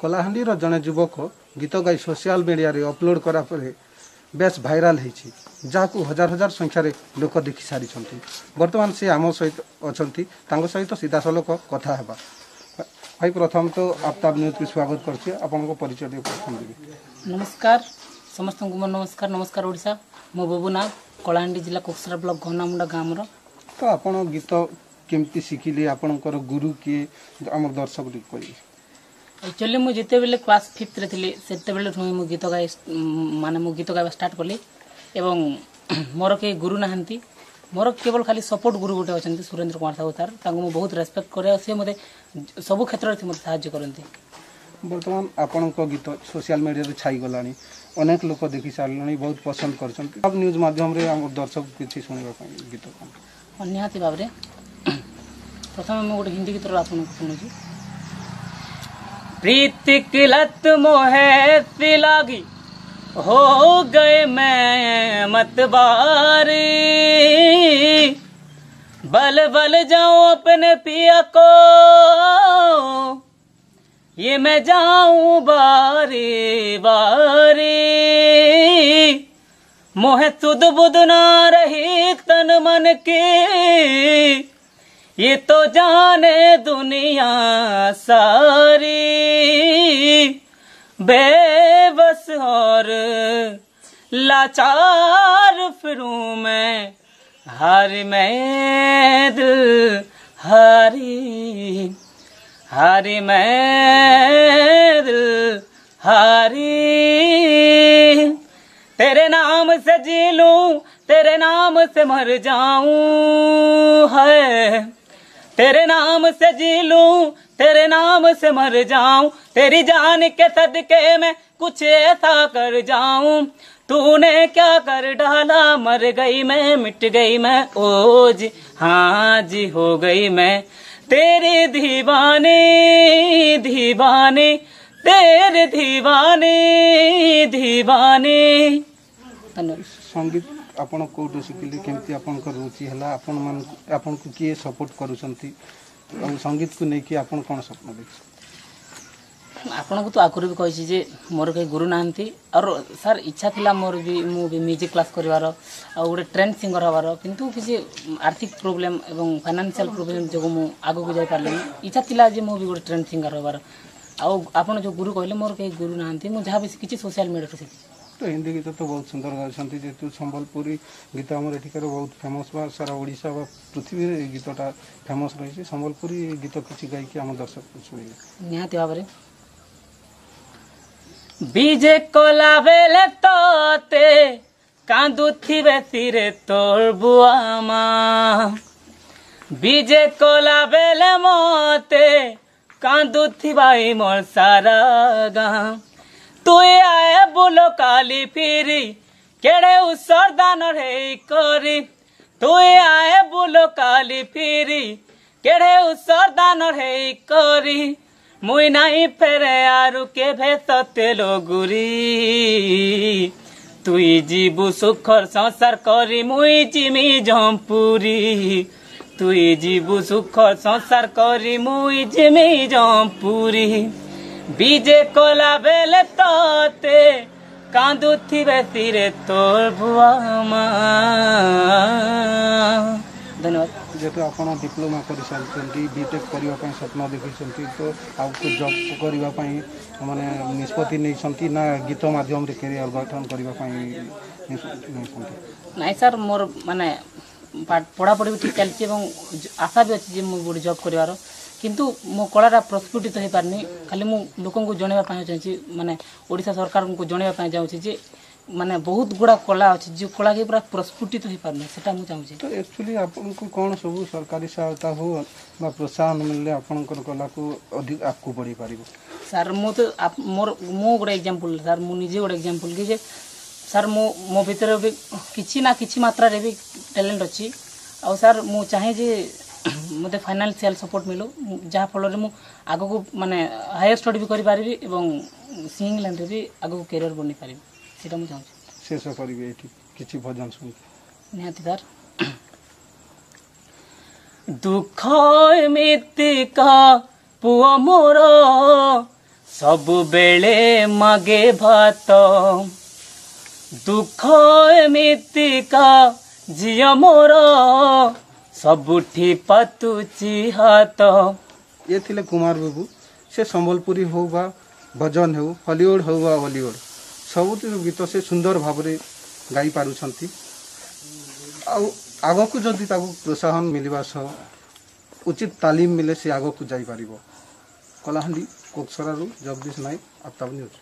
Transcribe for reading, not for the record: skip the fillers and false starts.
कलाहांडी जड़े युवक गीत गाई सोशल मीडिया रे अपलोड करा परे बेस भाइराल होती जहाँ हजार हजार संख्यार लोक देखि सारी बर्तमान से आम सहित अच्छा सहित सीधा सलख कथा है भाई। प्रथम तो आफ्ताब न्यूज की स्वागत करछी आपन परिचय देबी। नमस्कार समस्त को नमस्कार नमस्कार ओडिशा मो बबू नाग कलाहांडी जिला कोकसरा ब्लॉक घनामुंडा गाँव तो आपन गीत केमती शिखिले आपनकर गुरु किए आम दर्शक कही। एक्चुअली मुझे जिते बेले क्लास 5th रे थिले सेते बेले मु गीत गाय माने मु गीत गाय स्टार्ट कली एवं मोर के गुरु नाहंती मोर केवल खाली सपोर्ट गुरु गोटे अच्छा सुरेंद्र कुमार साहू सर तांको मु बहुत रेस्पेक्ट करे से मते सब क्षेत्र में साहाय्य करती। बर्तमान आपण गीत सोशल मीडिया रे छाई गलानी अनेक लोक देखि सारलानी बहुत पसंद करछन अब न्यूज माध्यम रे हम दर्शक किछि सुनिबा पई गीत निहाती भाव रे प्रथम मु गोटे हिंदी गीत आपन को सुनुची। प्रीति की लत मोहे सी लागी हो गए मैं मतवारी बल बल जाऊं अपने पिया को ये मैं जाऊं बारी बारी मोहे सुध बुध ना रही तन मन की ये तो जाने दुनिया सारी बेबस और लाचार फिरूं मैं हारी मैं दिल हारी हारी मैं दिल हारी तेरे नाम से जी लूं तेरे नाम से मर जाऊं है तेरे नाम से जी लूं तेरे नाम से मर जाऊं तेरी जान के सदके में कुछ ऐसा कर जाऊं तूने क्या कर डाला मर गई मैं मिट गई मैं ओ जी हाँ जी हो गई मैं तेरे दीवाने दीवाने तेरे दीवाने दीवाने। संगीत आपण कोटो शिखिले केमती आपण को रुचि हला आपण मान आपण को किए सपोर्ट करूछंती और संगीत को नहीं कि आपण कोन सपना देख आपण को तो आकुर भी कहि जे मोर के गुरु नाहंती और सर इच्छा थिला मोर भी मु भी म्यूजिक क्लास करिवार और गोटे ट्रेंड सिंगर हवार किंतु किसी आर्थिक प्रॉब्लम एवं फाइनेंशियल प्रॉब्लम जो मु आगो को जाय पारले इच्छा थिला जे मु भी गोटे ट्रेंड सिंगर हवार आ आपण जो गुरु कहले मोर के गुरु नाहंती मु जहा भी किछि सोशल मीडिया से तो हिंदी गीत तो बहुत सुंदर गाँव जेहतु संबलपुरी गीत आम एठिकार बहुत फेमस बा सारा ओडिशा बा पृथ्वी गीतटा फेमस रही संबलपुरी गीत किसी गायकी आम दर्शक शुणे निहाती भाव में बीजे कोला बेले तोते कांदुथी बेसिरे तोर बुआमा बीजे कोला बेले मोते कांदुथी बाई मोर सारा गाँव तू आए बोलो काली फिरी केड़े उसर दान रे करी तू आए बोलो काली फिरी केड़े उसर दान रे करी मुई नहीं फेरे आरु के भेसते लो गुरी तुई जीबु सुखर संसार करी मुई जिमी जमपुरी तुई जीबु सुखर संसार करी मुई जिमी जमपुरी बीजे कोला बेले तोते कांदुथी बेसिरे तोर बुआमा। धन्यवाद। जेहेतु आप डिप्लोमा कर सारी बीटेक करने स्वप्न देखी तो आपको जॉब करने माने निष्पत्ति नहीं ना गीत माध्यम कैरियर गठन करने नहीं सर मोर माने पढ़ापढ़ी भी ठीक चलती आशा भी अच्छी गोटे जॉब कर किंतु मो कलाटा प्रस्फुटित हो पारनी खाली मु लोकों को जनवा चाहिए माने ओडिशा सरकार को जनवा चाहूँगी माने बहुत गुड़ा कला अच्छी जो कला के पूरा प्रस्फुटित हो पारनी सेटा मु चाहूँगी। तो एक्चुअली आपको कौन सब सरकारी सहायता हो बा प्रोत्साहन मिलले आपनकर कला को अधिक आगू बढ़ी पारिबो सर मु तो मोर मो गोटे एग्जांपल सर मु निजे गोटे एग्जांपल कि सर मो भीतर भी किछि ना किछि मात्रा रे भी टैलेंट अच्छी और सर मु चाहे जे मते फाइनेंशियल सपोर्ट मिलो जहाँ फल मु आग को माने हायर स्टडी भी करि पारिबी एवं सिंगिंग लाइन रे भी आग को कैरियर बनि पारिबी सेटा मु चाहूँ शेष करिबे एठी किछि भजन सुन निहाती सर दुख एमितिका पुओ मोर सब बेले मागे भात दुख एमितिका झियो मोर सबुठी पातुची हाथ। ये थिले कुमार बाबू। से संबलपुरी हो बा भजन हो हॉलीवुड हो बा बॉलीवुड सबुठ गीत से सुंदर भाव में गाई पारुछंती। आग को जदि प्रोत्साहन मिलवा सह उचित तालीम मिले से आग को जाई पारिबो। कलाहांडी कोकसरारू जगदीश नायक, आफ्ताब न्यूज।